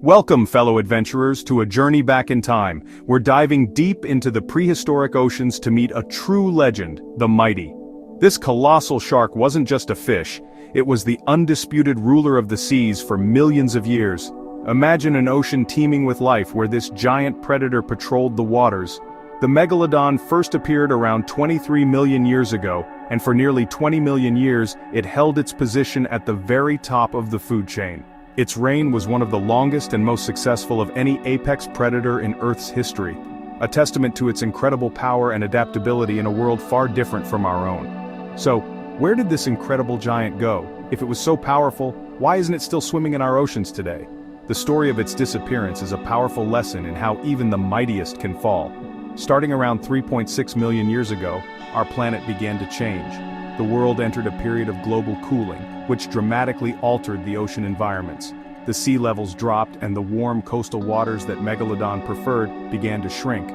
Welcome, fellow adventurers, to a journey back in time. We're diving deep into the prehistoric oceans to meet a true legend, the mighty. This colossal shark wasn't just a fish, it was the undisputed ruler of the seas for millions of years. Imagine an ocean teeming with life where this giant predator patrolled the waters. The Megalodon first appeared around 23 million years ago, and for nearly 20 million years, it held its position at the very top of the food chain. Its reign was one of the longest and most successful of any apex predator in Earth's history, a testament to its incredible power and adaptability in a world far different from our own. So, where did this incredible giant go? If it was so powerful, why isn't it still swimming in our oceans today? The story of its disappearance is a powerful lesson in how even the mightiest can fall. Starting around 3.6 million years ago, our planet began to change. The world entered a period of global cooling, which dramatically altered the ocean environments. The sea levels dropped and the warm coastal waters that Megalodon preferred began to shrink.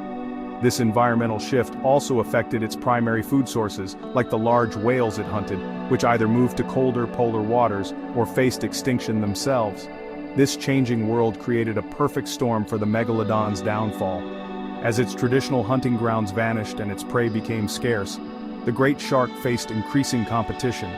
This environmental shift also affected its primary food sources, like the large whales it hunted, which either moved to colder polar waters or faced extinction themselves. This changing world created a perfect storm for the Megalodon's downfall. As its traditional hunting grounds vanished and its prey became scarce, the great shark faced increasing competition.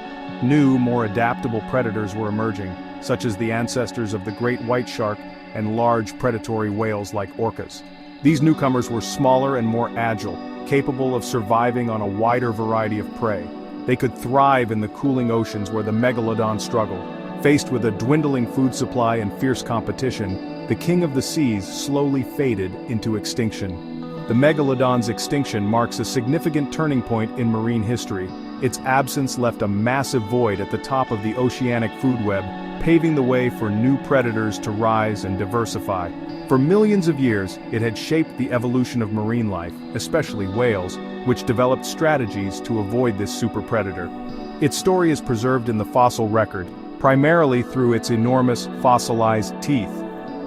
New, more adaptable predators were emerging, such as the ancestors of the great white shark and large predatory whales like orcas. These newcomers were smaller and more agile, capable of surviving on a wider variety of prey. They could thrive in the cooling oceans where the Megalodon struggled. Faced with a dwindling food supply and fierce competition, the king of the seas slowly faded into extinction. The Megalodon's extinction marks a significant turning point in marine history. Its absence left a massive void at the top of the oceanic food web, paving the way for new predators to rise and diversify. For millions of years, it had shaped the evolution of marine life, especially whales, which developed strategies to avoid this super predator. Its story is preserved in the fossil record, primarily through its enormous fossilized teeth.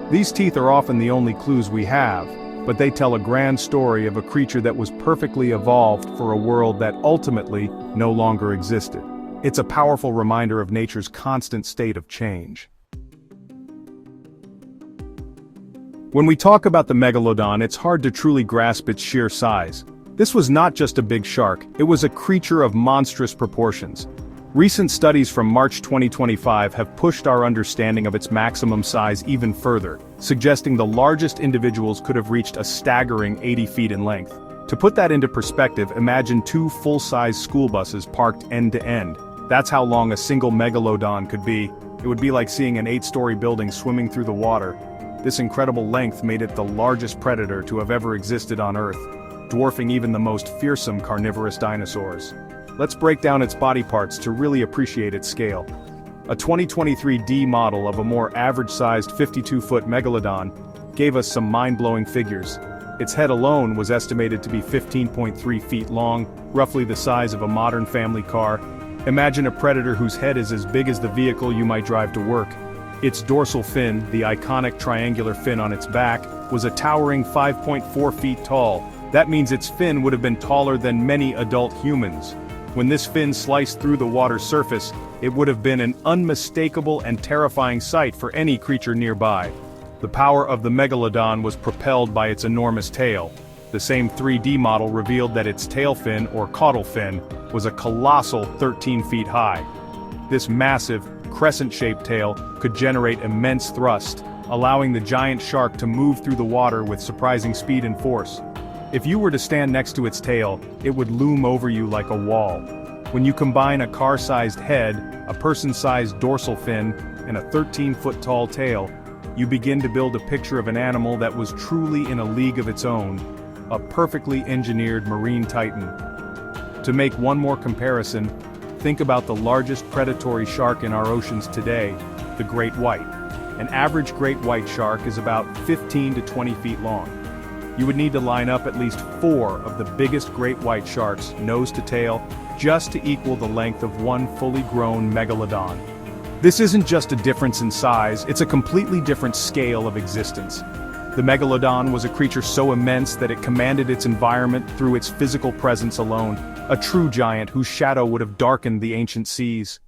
These teeth are often the only clues we have, but they tell a grand story of a creature that was perfectly evolved for a world that ultimately no longer existed. It's a powerful reminder of nature's constant state of change. When we talk about the Megalodon, it's hard to truly grasp its sheer size. This was not just a big shark, it was a creature of monstrous proportions. Recent studies from March 2025 have pushed our understanding of its maximum size even further, suggesting the largest individuals could have reached a staggering 80 feet in length. To put that into perspective, imagine two full-size school buses parked end to end. That's how long a single Megalodon could be. It would be like seeing an 8-story building swimming through the water. This incredible length made it the largest predator to have ever existed on Earth, dwarfing even the most fearsome carnivorous dinosaurs. Let's break down its body parts to really appreciate its scale. A 2023 D model of a more average-sized 52-foot Megalodon gave us some mind-blowing figures. Its head alone was estimated to be 15.3 feet long, roughly the size of a modern family car. Imagine a predator whose head is as big as the vehicle you might drive to work. Its dorsal fin, the iconic triangular fin on its back, was a towering 5.4 feet tall. That means its fin would have been taller than many adult humans. When this fin sliced through the water's surface, it would have been an unmistakable and terrifying sight for any creature nearby. The power of the Megalodon was propelled by its enormous tail. The same 3D model revealed that its tail fin, or caudal fin, was a colossal 13 feet high. This massive, crescent-shaped tail could generate immense thrust, allowing the giant shark to move through the water with surprising speed and force. If you were to stand next to its tail, it would loom over you like a wall. When you combine a car-sized head, a person-sized dorsal fin, and a 13-foot-tall tail, you begin to build a picture of an animal that was truly in a league of its own, a perfectly engineered marine titan. To make one more comparison, think about the largest predatory shark in our oceans today, the great white. An average great white shark is about 15 to 20 feet long. You would need to line up at least 4 of the biggest great white sharks, nose to tail, just to equal the length of one fully grown Megalodon. This isn't just a difference in size, it's a completely different scale of existence. The Megalodon was a creature so immense that it commanded its environment through its physical presence alone, a true giant whose shadow would have darkened the ancient seas.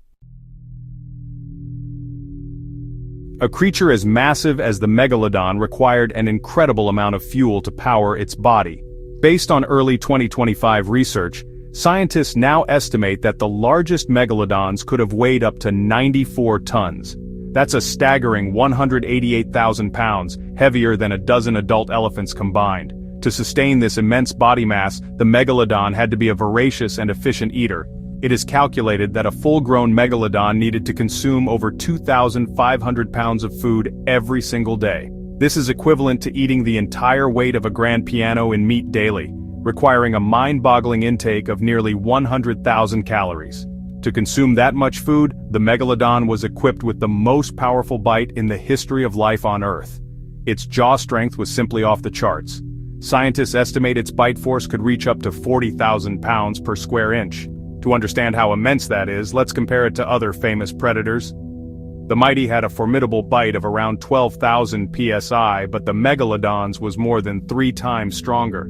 A creature as massive as the Megalodon required an incredible amount of fuel to power its body. Based on early 2025 research, scientists now estimate that the largest megalodons could have weighed up to 94 tons. That's a staggering 188,000 pounds, heavier than a dozen adult elephants combined. To sustain this immense body mass, the megalodon had to be a voracious and efficient eater. It is calculated that a full-grown megalodon needed to consume over 2,500 pounds of food every single day. This is equivalent to eating the entire weight of a grand piano in meat daily, requiring a mind-boggling intake of nearly 100,000 calories. To consume that much food, the megalodon was equipped with the most powerful bite in the history of life on Earth. Its jaw strength was simply off the charts. Scientists estimate its bite force could reach up to 40,000 pounds per square inch. To understand how immense that is, let's compare it to other famous predators. The mighty had a formidable bite of around 12,000 psi, but the megalodon's was more than 3 times stronger.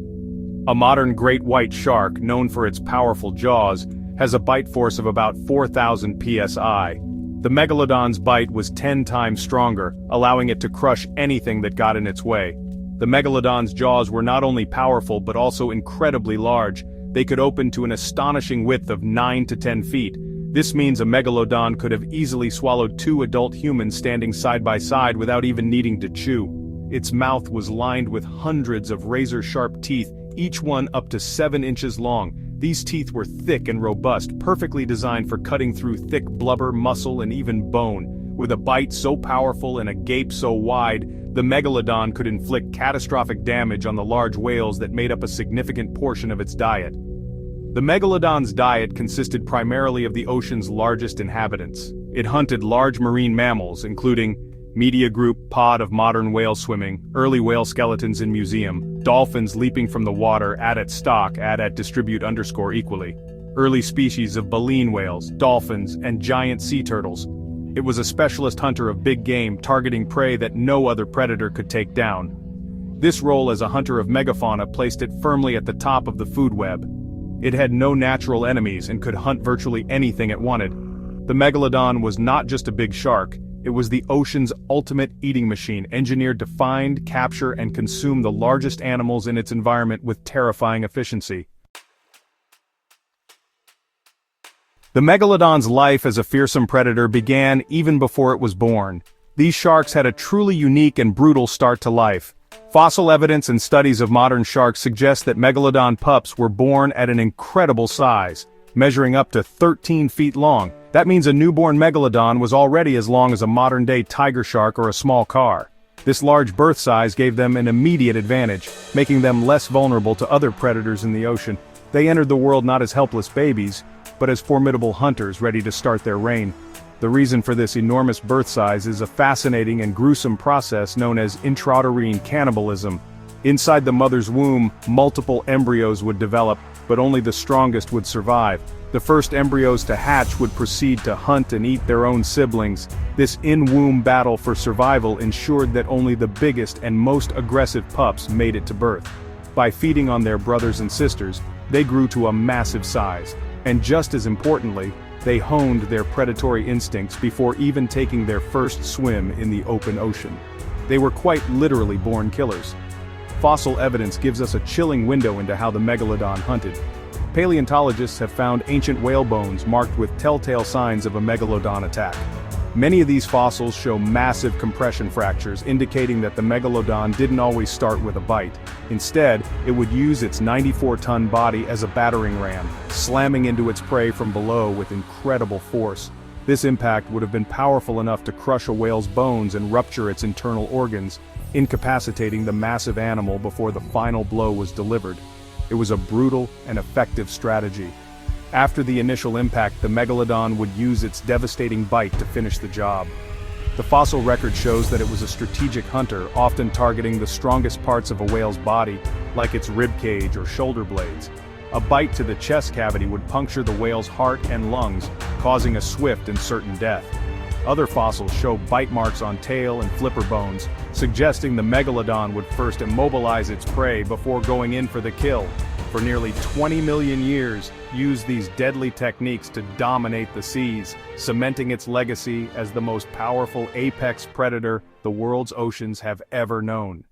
A modern great white shark, known for its powerful jaws, has a bite force of about 4,000 psi. The megalodon's bite was 10 times stronger, allowing it to crush anything that got in its way. The megalodon's jaws were not only powerful but also incredibly large. They could open to an astonishing width of 9 to 10 feet. This means a megalodon could have easily swallowed 2 adult humans standing side by side without even needing to chew. Its mouth was lined with hundreds of razor-sharp teeth, each one up to 7 inches long. These teeth were thick and robust, perfectly designed for cutting through thick blubber, muscle, and even bone. With a bite so powerful and a gape so wide, the megalodon could inflict catastrophic damage on the large whales that made up a significant portion of its diet. The megalodon's diet consisted primarily of the ocean's largest inhabitants. It hunted large marine mammals, including media group pod of modern whale swimming, early whale skeletons in museum, dolphins leaping from the water at stock at distribute _equally, early species of baleen whales, dolphins, and giant sea turtles. It was a specialist hunter of big game, targeting prey that no other predator could take down. This role as a hunter of megafauna placed it firmly at the top of the food web. It had no natural enemies and could hunt virtually anything it wanted. The megalodon was not just a big shark, it was the ocean's ultimate eating machine, engineered to find, capture, and consume the largest animals in its environment with terrifying efficiency. The megalodon's life as a fearsome predator began even before it was born. These sharks had a truly unique and brutal start to life. Fossil evidence and studies of modern sharks suggest that megalodon pups were born at an incredible size, measuring up to 13 feet long. That means a newborn megalodon was already as long as a modern-day tiger shark or a small car. This large birth size gave them an immediate advantage, making them less vulnerable to other predators in the ocean. They entered the world not as helpless babies, but as formidable hunters ready to start their reign. The reason for this enormous birth size is a fascinating and gruesome process known as intrauterine cannibalism. Inside the mother's womb, multiple embryos would develop, but only the strongest would survive. The first embryos to hatch would proceed to hunt and eat their own siblings. This in-womb battle for survival ensured that only the biggest and most aggressive pups made it to birth. By feeding on their brothers and sisters, they grew to a massive size. And just as importantly, they honed their predatory instincts before even taking their first swim in the open ocean. They were quite literally born killers. Fossil evidence gives us a chilling window into how the megalodon hunted. Paleontologists have found ancient whale bones marked with telltale signs of a megalodon attack. Many of these fossils show massive compression fractures, indicating that the megalodon didn't always start with a bite. Instead, it would use its 94-ton body as a battering ram, slamming into its prey from below with incredible force. This impact would have been powerful enough to crush a whale's bones and rupture its internal organs, incapacitating the massive animal before the final blow was delivered. It was a brutal and effective strategy. After the initial impact, the megalodon would use its devastating bite to finish the job. The fossil record shows that it was a strategic hunter, often targeting the strongest parts of a whale's body, like its rib cage or shoulder blades. A bite to the chest cavity would puncture the whale's heart and lungs, causing a swift and certain death. Other fossils show bite marks on tail and flipper bones, suggesting the megalodon would first immobilize its prey before going in for the kill. for nearly 20 million years, used these deadly techniques to dominate the seas, cementing its legacy as the most powerful apex predator the world's oceans have ever known.